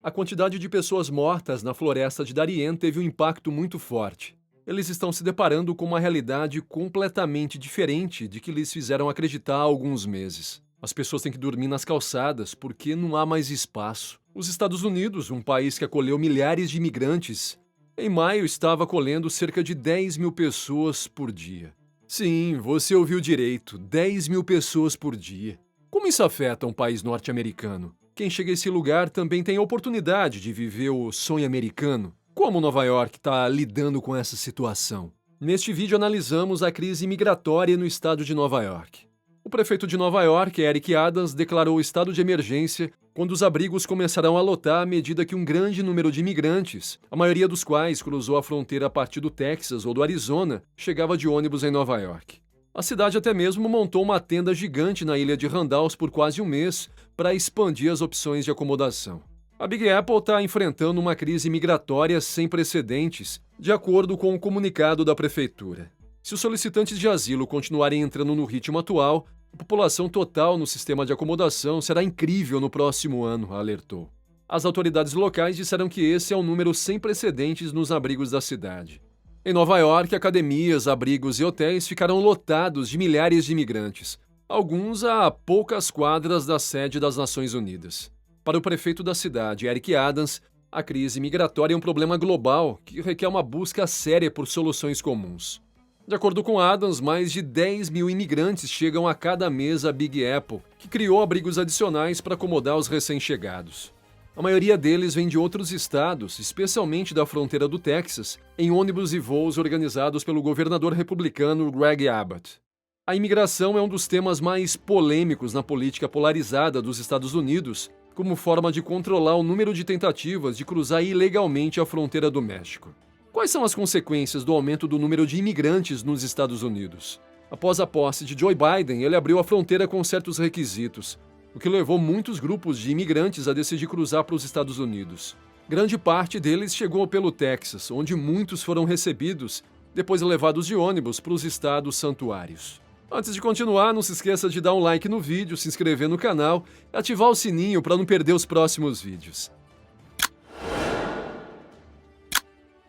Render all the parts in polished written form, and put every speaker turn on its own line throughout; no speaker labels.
A quantidade de pessoas mortas na floresta de Darien teve um impacto muito forte. Eles estão se deparando com uma realidade completamente diferente de que lhes fizeram acreditar há alguns meses. As pessoas têm que dormir nas calçadas porque não há mais espaço. Os Estados Unidos, um país que acolheu milhares de imigrantes, em maio estava acolhendo cerca de 10 mil pessoas por dia. Sim, você ouviu direito, 10 mil pessoas por dia. Como isso afeta um país norte-americano? Quem chega a esse lugar também tem a oportunidade de viver o sonho americano. Como Nova York está lidando com essa situação? Neste vídeo analisamos a crise migratória no estado de Nova York. O prefeito de Nova York, Eric Adams, declarou estado de emergência quando os abrigos começarão a lotar à medida que um grande número de imigrantes, a maioria dos quais cruzou a fronteira a partir do Texas ou do Arizona, chegava de ônibus em Nova York. A cidade até mesmo montou uma tenda gigante na ilha de Randalls por quase um mês para expandir as opções de acomodação. A Big Apple está enfrentando uma crise migratória sem precedentes, de acordo com o comunicado da prefeitura. Se os solicitantes de asilo continuarem entrando no ritmo atual, a população total no sistema de acomodação será incrível no próximo ano, alertou. As autoridades locais disseram que esse é um número sem precedentes nos abrigos da cidade. Em Nova York, academias, abrigos e hotéis ficarão lotados de milhares de imigrantes, alguns a poucas quadras da sede das Nações Unidas. Para o prefeito da cidade, Eric Adams, a crise migratória é um problema global que requer uma busca séria por soluções comuns. De acordo com Adams, mais de 10 mil imigrantes chegam a cada mês à Big Apple, que criou abrigos adicionais para acomodar os recém-chegados. A maioria deles vem de outros estados, especialmente da fronteira do Texas, em ônibus e voos organizados pelo governador republicano Greg Abbott. A imigração é um dos temas mais polêmicos na política polarizada dos Estados Unidos, como forma de controlar o número de tentativas de cruzar ilegalmente a fronteira do México. Quais são as consequências do aumento do número de imigrantes nos Estados Unidos? Após a posse de Joe Biden, ele abriu a fronteira com certos requisitos, o que levou muitos grupos de imigrantes a decidir cruzar para os Estados Unidos. Grande parte deles chegou pelo Texas, onde muitos foram recebidos, depois levados de ônibus para os estados santuários. Antes de continuar, não se esqueça de dar um like no vídeo, se inscrever no canal e ativar o sininho para não perder os próximos vídeos.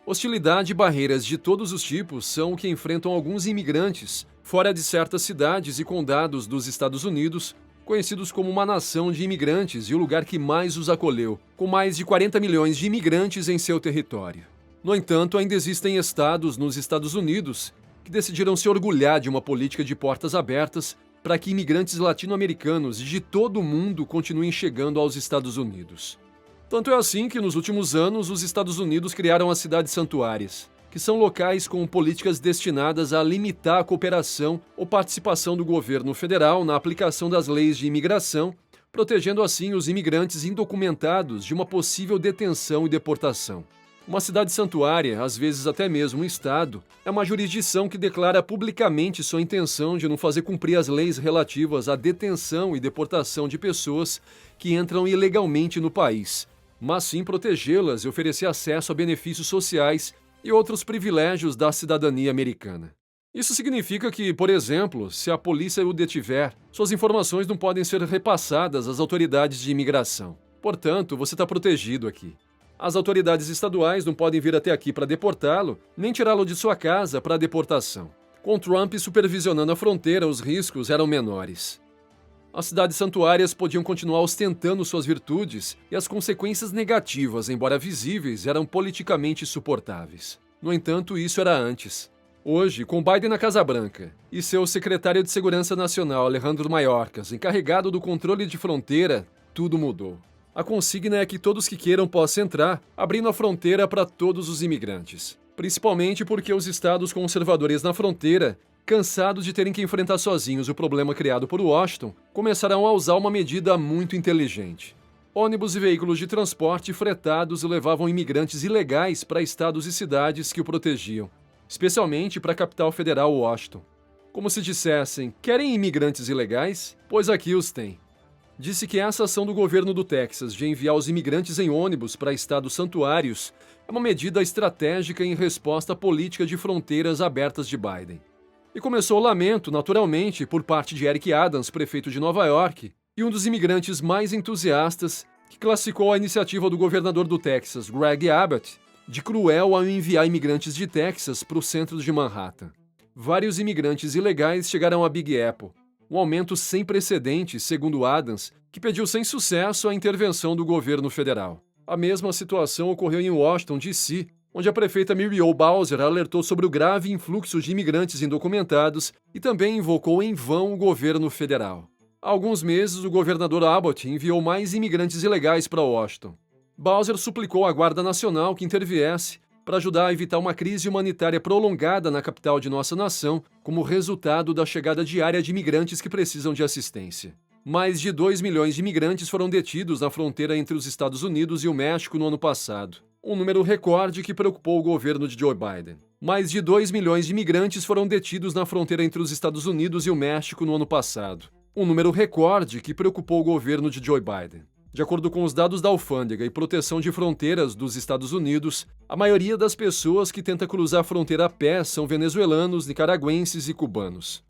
Hostilidade e barreiras de todos os tipos são o que enfrentam alguns imigrantes fora de certas cidades e condados dos Estados Unidos, conhecidos como uma nação de imigrantes e o lugar que mais os acolheu, com mais de 40 milhões de imigrantes em seu território. No entanto, ainda existem estados nos Estados Unidos que decidiram se orgulhar de uma política de portas abertas para que imigrantes latino-americanos de todo o mundo continuem chegando aos Estados Unidos. Tanto é assim que, nos últimos anos, os Estados Unidos criaram as cidades santuárias, que são locais com políticas destinadas a limitar a cooperação ou participação do governo federal na aplicação das leis de imigração, protegendo assim os imigrantes indocumentados de uma possível detenção e deportação. Uma cidade santuária, às vezes até mesmo um estado, é uma jurisdição que declara publicamente sua intenção de não fazer cumprir as leis relativas à detenção e deportação de pessoas que entram ilegalmente no país, mas sim protegê-las e oferecer acesso a benefícios sociais e outros privilégios da cidadania americana. Isso significa que, por exemplo, se a polícia o detiver, suas informações não podem ser repassadas às autoridades de imigração. Portanto, você está protegido aqui. As autoridades estaduais não podem vir até aqui para deportá-lo, nem tirá-lo de sua casa para deportação. Com Trump supervisionando a fronteira, os riscos eram menores. As cidades santuárias podiam continuar ostentando suas virtudes e as consequências negativas, embora visíveis, eram politicamente suportáveis. No entanto, isso era antes. Hoje, com Biden na Casa Branca e seu secretário de Segurança Nacional, Alejandro Mayorkas, encarregado do controle de fronteira, tudo mudou. A consigna é que todos que queiram possam entrar, abrindo a fronteira para todos os imigrantes. Principalmente porque os estados conservadores na fronteira, cansados de terem que enfrentar sozinhos o problema criado por Washington, começarão a usar uma medida muito inteligente. Ônibus e veículos de transporte fretados levavam imigrantes ilegais para estados e cidades que o protegiam, especialmente para a capital federal, Washington. Como se dissessem, querem imigrantes ilegais? Pois aqui os tem. Disse que essa ação do governo do Texas de enviar os imigrantes em ônibus para estados santuários é uma medida estratégica em resposta à política de fronteiras abertas de Biden. E começou o lamento, naturalmente, por parte de Eric Adams, prefeito de Nova York, e um dos imigrantes mais entusiastas que classificou a iniciativa do governador do Texas, Greg Abbott, de cruel ao enviar imigrantes de Texas para o centro de Manhattan. Vários imigrantes ilegais chegaram a Big Apple, um aumento sem precedentes, segundo Adams, que pediu sem sucesso a intervenção do governo federal. A mesma situação ocorreu em Washington, D.C., onde a prefeita Muriel Bowser alertou sobre o grave influxo de imigrantes indocumentados e também invocou em vão o governo federal. Há alguns meses, o governador Abbott enviou mais imigrantes ilegais para Washington. Bowser suplicou à Guarda Nacional que interviesse para ajudar a evitar uma crise humanitária prolongada na capital de nossa nação, como resultado da chegada diária de imigrantes que precisam de assistência. Mais de 2 milhões de imigrantes foram detidos na fronteira entre os Estados Unidos e o México no ano passado, um número recorde que preocupou o governo de Joe Biden. Mais de 2 milhões de imigrantes foram detidos na fronteira entre os Estados Unidos e o México no ano passado, um número recorde que preocupou o governo de Joe Biden. De acordo com os dados da Alfândega e Proteção de Fronteiras dos Estados Unidos, a maioria das pessoas que tenta cruzar a fronteira a pé são venezuelanos, nicaragüenses e cubanos.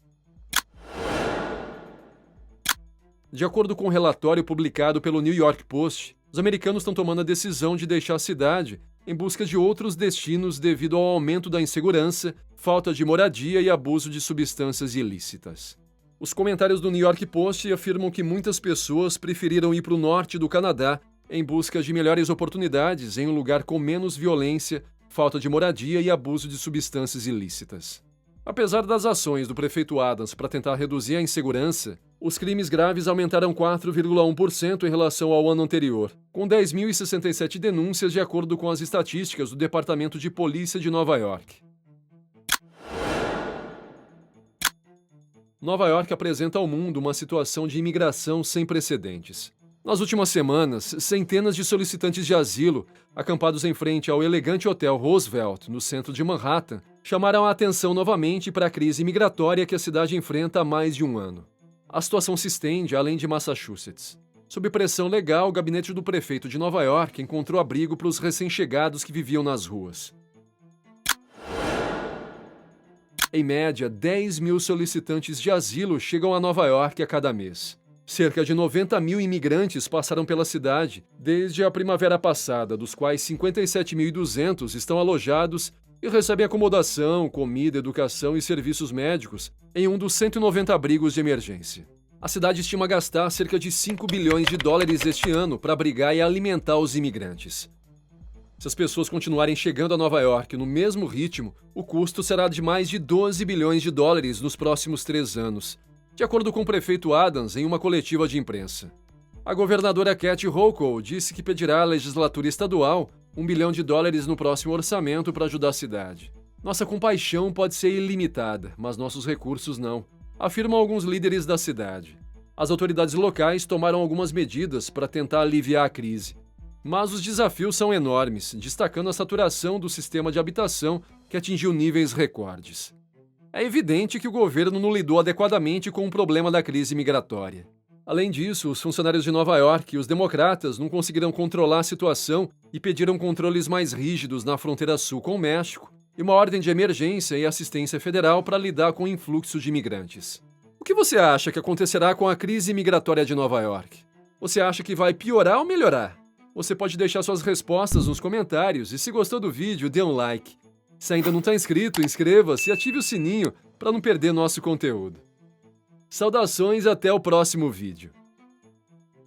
De acordo com um relatório publicado pelo New York Post, os americanos estão tomando a decisão de deixar a cidade em busca de outros destinos devido ao aumento da insegurança, falta de moradia e abuso de substâncias ilícitas. Os comentários do New York Post afirmam que muitas pessoas preferiram ir para o norte do Canadá em busca de melhores oportunidades em um lugar com menos violência, falta de moradia e abuso de substâncias ilícitas. Apesar das ações do prefeito Adams para tentar reduzir a insegurança, os crimes graves aumentaram 4,1% em relação ao ano anterior, com 10.067 denúncias de acordo com as estatísticas do Departamento de Polícia de Nova York. Nova York apresenta ao mundo uma situação de imigração sem precedentes. Nas últimas semanas, centenas de solicitantes de asilo, acampados em frente ao elegante Hotel Roosevelt, no centro de Manhattan, chamaram a atenção novamente para a crise migratória que a cidade enfrenta há mais de um ano. A situação se estende além de Massachusetts. Sob pressão legal, o gabinete do prefeito de Nova York encontrou abrigo para os recém-chegados que viviam nas ruas. Em média, 10 mil solicitantes de asilo chegam a Nova York a cada mês. Cerca de 90 mil imigrantes passaram pela cidade desde a primavera passada, dos quais 57.200 estão alojados e recebem acomodação, comida, educação e serviços médicos em um dos 190 abrigos de emergência. A cidade estima gastar cerca de 5 bilhões de dólares este ano para abrigar e alimentar os imigrantes. Se as pessoas continuarem chegando a Nova York no mesmo ritmo, o custo será de mais de 12 bilhões de dólares nos próximos 3 anos, de acordo com o prefeito Adams em uma coletiva de imprensa. A governadora Kathy Hochul disse que pedirá à legislatura estadual $1 bilhão no próximo orçamento para ajudar a cidade. Nossa compaixão pode ser ilimitada, mas nossos recursos não, afirmam alguns líderes da cidade. As autoridades locais tomaram algumas medidas para tentar aliviar a crise. Mas os desafios são enormes, destacando a saturação do sistema de habitação, que atingiu níveis recordes. É evidente que o governo não lidou adequadamente com o problema da crise migratória. Além disso, os funcionários de Nova York e os democratas não conseguiram controlar a situação e pediram controles mais rígidos na fronteira sul com o México e uma ordem de emergência e assistência federal para lidar com o influxo de imigrantes. O que você acha que acontecerá com a crise migratória de Nova York? Você acha que vai piorar ou melhorar? Você pode deixar suas respostas nos comentários e se gostou do vídeo, dê um like. Se ainda não está inscrito, inscreva-se e ative o sininho para não perder nosso conteúdo. Saudações, até o próximo vídeo.